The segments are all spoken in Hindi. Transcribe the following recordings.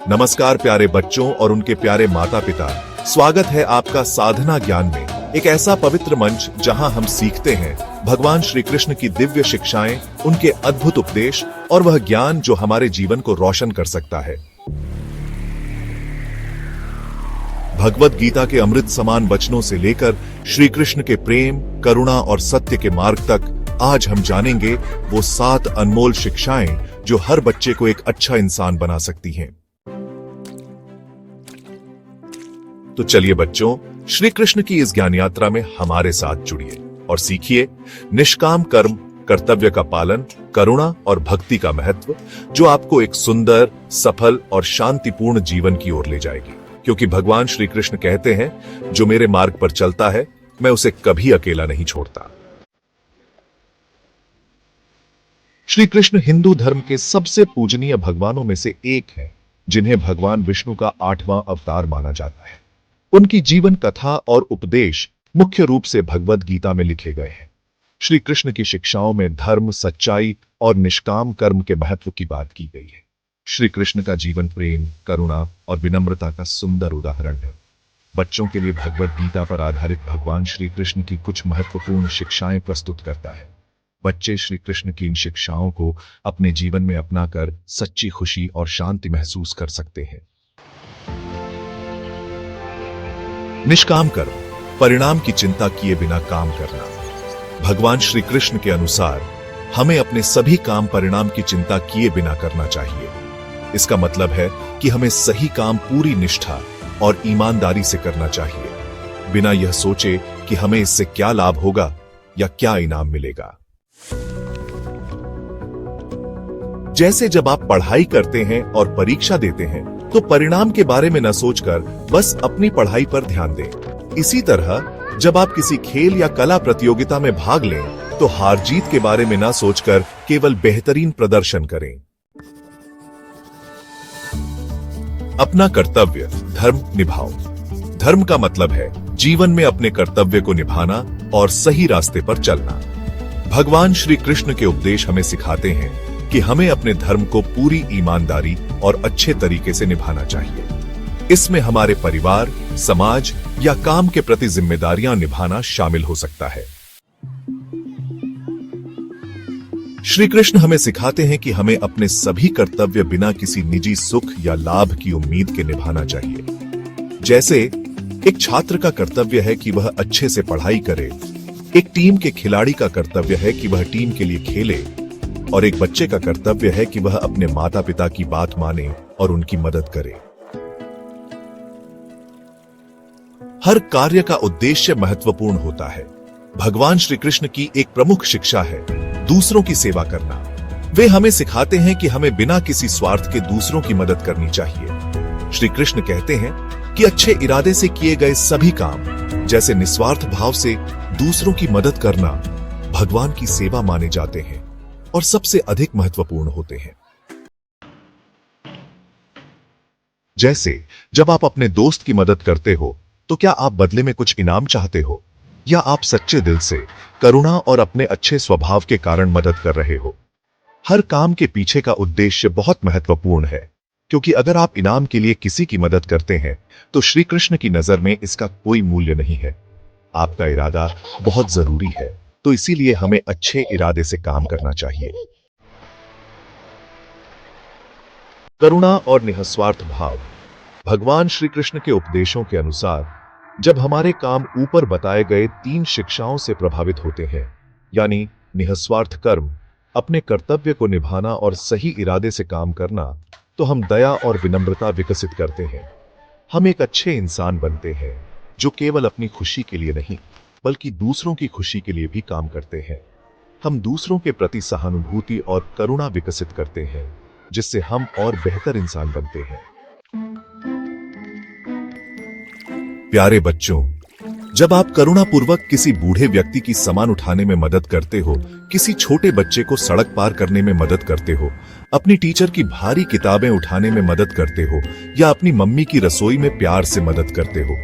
नमस्कार प्यारे बच्चों और उनके प्यारे माता पिता। स्वागत है आपका साधना ज्ञान में, एक ऐसा पवित्र मंच जहां हम सीखते हैं भगवान श्री कृष्ण की दिव्य शिक्षाएं, उनके अद्भुत उपदेश और वह ज्ञान जो हमारे जीवन को रोशन कर सकता है। भगवत गीता के अमृत समान वचनों से लेकर श्री कृष्ण के प्रेम, करुणा और सत्य के मार्ग तक आज हम जानेंगे वो 7 अनमोल शिक्षाएं जो हर बच्चे को एक अच्छा इंसान बना सकती हैं। तो चलिए बच्चों, श्री कृष्ण की इस ज्ञान यात्रा में हमारे साथ जुड़िए और सीखिए निष्काम कर्म, कर्तव्य का पालन, करुणा और भक्ति का महत्व, जो आपको एक सुंदर, सफल और शांतिपूर्ण जीवन की ओर ले जाएगी। क्योंकि भगवान श्री कृष्ण कहते हैं, जो मेरे मार्ग पर चलता है मैं उसे कभी अकेला नहीं छोड़ता। श्री कृष्ण हिंदू धर्म के सबसे पूजनीय भगवानों में से एक हैं, जिन्हें भगवान विष्णु का 8वां अवतार माना जाता है। उनकी जीवन कथा और उपदेश मुख्य रूप से भगवद गीता में लिखे गए हैं। श्री कृष्ण की शिक्षाओं में धर्म, सच्चाई और निष्काम कर्म के महत्व की बात की गई है। श्री कृष्ण का जीवन प्रेम, करुणा और विनम्रता का सुंदर उदाहरण है। बच्चों के लिए भगवद गीता पर आधारित भगवान श्री कृष्ण की कुछ महत्वपूर्ण शिक्षाएं प्रस्तुत करता है। बच्चे श्री कृष्ण की इन शिक्षाओं को अपने जीवन में अपनाकर सच्ची खुशी और शांति महसूस कर सकते हैं। निष्काम कर्म, परिणाम की चिंता किए बिना काम करना। भगवान श्री कृष्ण के अनुसार हमें अपने सभी काम परिणाम की चिंता किए बिना करना चाहिए। इसका मतलब है कि हमें सही काम पूरी निष्ठा और ईमानदारी से करना चाहिए, बिना यह सोचे कि हमें इससे क्या लाभ होगा या क्या इनाम मिलेगा। जैसे जब आप पढ़ाई करते हैं और परीक्षा देते हैं तो परिणाम के बारे में न सोचकर बस अपनी पढ़ाई पर ध्यान दें। इसी तरह जब आप किसी खेल या कला प्रतियोगिता में भाग लें तो हार जीत के बारे में न सोचकर केवल बेहतरीन प्रदर्शन करें। अपना कर्तव्य, धर्म निभाओ। धर्म का मतलब है जीवन में अपने कर्तव्य को निभाना और सही रास्ते पर चलना। भगवान श्री कृष्ण के उपदेश हमें सिखाते हैं कि हमें अपने धर्म को पूरी ईमानदारी और अच्छे तरीके से निभाना चाहिए। इसमें हमारे परिवार, समाज या काम के प्रति जिम्मेदारियां निभाना शामिल हो सकता है। श्री कृष्ण हमें सिखाते हैं कि हमें अपने सभी कर्तव्य बिना किसी निजी सुख या लाभ की उम्मीद के निभाना चाहिए। जैसे एक छात्र का कर्तव्य है कि वह अच्छे से पढ़ाई करे, एक टीम के खिलाड़ी का कर्तव्य है कि वह टीम के लिए खेले, और एक बच्चे का कर्तव्य है कि वह अपने माता पिता की बात माने और उनकी मदद करे। हर कार्य का उद्देश्य महत्वपूर्ण होता है। भगवान श्री कृष्ण की एक प्रमुख शिक्षा है दूसरों की सेवा करना। वे हमें सिखाते हैं कि हमें बिना किसी स्वार्थ के दूसरों की मदद करनी चाहिए। श्री कृष्ण कहते हैं कि अच्छे इरादे से किए गए सभी काम, जैसे निस्वार्थ भाव से दूसरों की मदद करना, भगवान की सेवा माने जाते हैं और सबसे अधिक महत्वपूर्ण होते हैं। जैसे जब आप अपने दोस्त की मदद करते हो तो क्या आप बदले में कुछ इनाम चाहते हो, या आप सच्चे दिल से करुणा और अपने अच्छे स्वभाव के कारण मदद कर रहे हो। हर काम के पीछे का उद्देश्य बहुत महत्वपूर्ण है, क्योंकि अगर आप इनाम के लिए किसी की मदद करते हैं तो श्री कृष्ण की नजर में इसका कोई मूल्य नहीं है। आपका इरादा बहुत जरूरी है, तो इसीलिए हमें अच्छे इरादे से काम करना चाहिए। करुणा और निस्वार्थ भाव। भगवान श्री कृष्ण के उपदेशों के अनुसार जब हमारे काम ऊपर बताए गए 3 शिक्षाओं से प्रभावित होते हैं, यानी निस्वार्थ कर्म, अपने कर्तव्य को निभाना और सही इरादे से काम करना, तो हम दया और विनम्रता विकसित करते हैं। हम एक अच्छे इंसान बनते हैं जो केवल अपनी खुशी के लिए नहीं बल्कि दूसरों की खुशी के लिए भी काम करते हैं। हम दूसरों के प्रति सहानुभूति और करुणा विकसित करते हैं, जिससे हम और बेहतर इंसान बनते हैं। प्यारे बच्चों, जब आप करुणापूर्वक किसी बूढ़े व्यक्ति की सामान उठाने में मदद करते हो, किसी छोटे बच्चे को सड़क पार करने में मदद करते हो, अपनी टीचर की भारी किताबें उठाने में मदद करते हो, या अपनी मम्मी की रसोई में प्यार से मदद करते हो,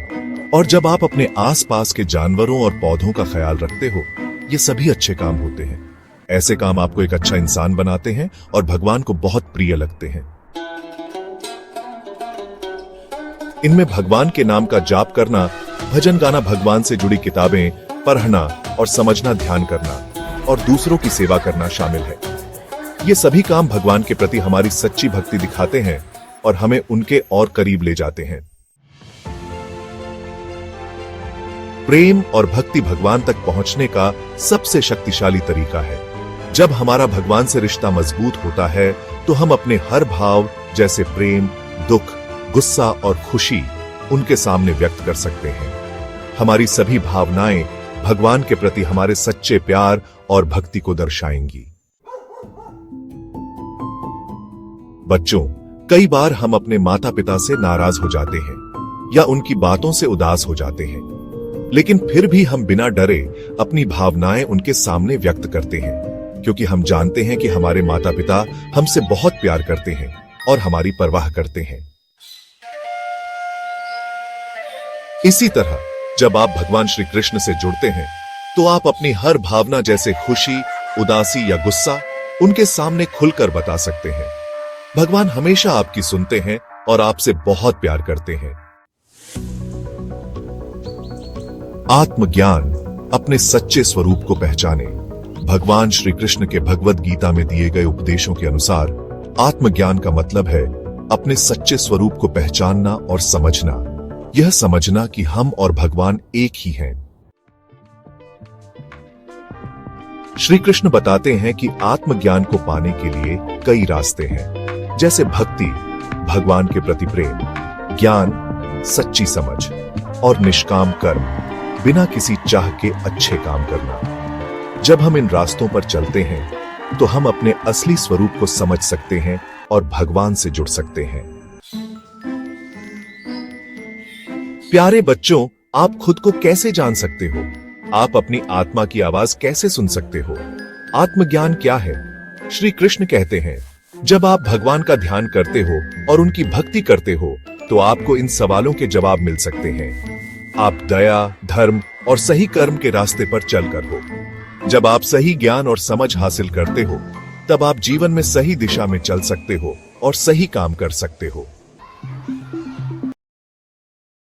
और जब आप अपने आसपास के जानवरों और पौधों का ख्याल रखते हो, ये सभी अच्छे काम होते हैं। ऐसे काम आपको एक अच्छा इंसान बनाते हैं और भगवान को बहुत प्रिय लगते हैं। इनमें भगवान के नाम का जाप करना, भजन गाना, भगवान से जुड़ी किताबें पढ़ना और समझना, ध्यान करना और दूसरों की सेवा करना शामिल है। ये सभी काम भगवान के प्रति हमारी सच्ची भक्ति दिखाते हैं और हमें उनके और करीब ले जाते हैं। प्रेम और भक्ति भगवान तक पहुंचने का सबसे शक्तिशाली तरीका है। जब हमारा भगवान से रिश्ता मजबूत होता है तो हम अपने हर भाव जैसे प्रेम, दुख, गुस्सा और खुशी उनके सामने व्यक्त कर सकते हैं। हमारी सभी भावनाएं भगवान के प्रति हमारे सच्चे प्यार और भक्ति को दर्शाएंगी। बच्चों, कई बार हम अपने माता पिता से नाराज हो जाते हैं या उनकी बातों से उदास हो जाते हैं, लेकिन फिर भी हम बिना डरे अपनी भावनाएं उनके सामने व्यक्त करते हैं, क्योंकि हम जानते हैं कि हमारे माता पिता हमसे बहुत प्यार करते हैं और हमारी परवाह करते हैं। इसी तरह जब आप भगवान श्री कृष्ण से जुड़ते हैं तो आप अपनी हर भावना जैसे खुशी, उदासी या गुस्सा उनके सामने खुलकर बता सकते हैं। भगवान हमेशा आपकी सुनते हैं और आपसे बहुत प्यार करते हैं। आत्मज्ञान, अपने सच्चे स्वरूप को पहचाने। भगवान श्री कृष्ण के भगवद गीता में दिए गए उपदेशों के अनुसार आत्मज्ञान का मतलब है अपने सच्चे स्वरूप को पहचानना और समझना। यह समझना कि हम और भगवान एक ही हैं। श्री कृष्ण बताते हैं कि आत्मज्ञान को पाने के लिए कई रास्ते हैं, जैसे भक्ति, भगवान के प्रति प्रेम, ज्ञान, सच्ची समझ और निष्काम कर्म, बिना किसी चाह के अच्छे काम करना। जब हम इन रास्तों पर चलते हैं तो हम अपने असली स्वरूप को समझ सकते हैं और भगवान से जुड़ सकते हैं। प्यारे बच्चों, आप खुद को कैसे जान सकते हो? आप अपनी आत्मा की आवाज कैसे सुन सकते हो? आत्मज्ञान क्या है? श्री कृष्ण कहते हैं, जब आप भगवान का ध्यान करते हो और उनकी भक्ति करते हो तो आपको इन सवालों के जवाब मिल सकते हैं। आप दया, धर्म और सही कर्म के रास्ते पर चलकर हो। जब आप सही ज्ञान और समझ हासिल करते हो तब आप जीवन में सही दिशा में चल सकते हो और सही काम कर सकते हो।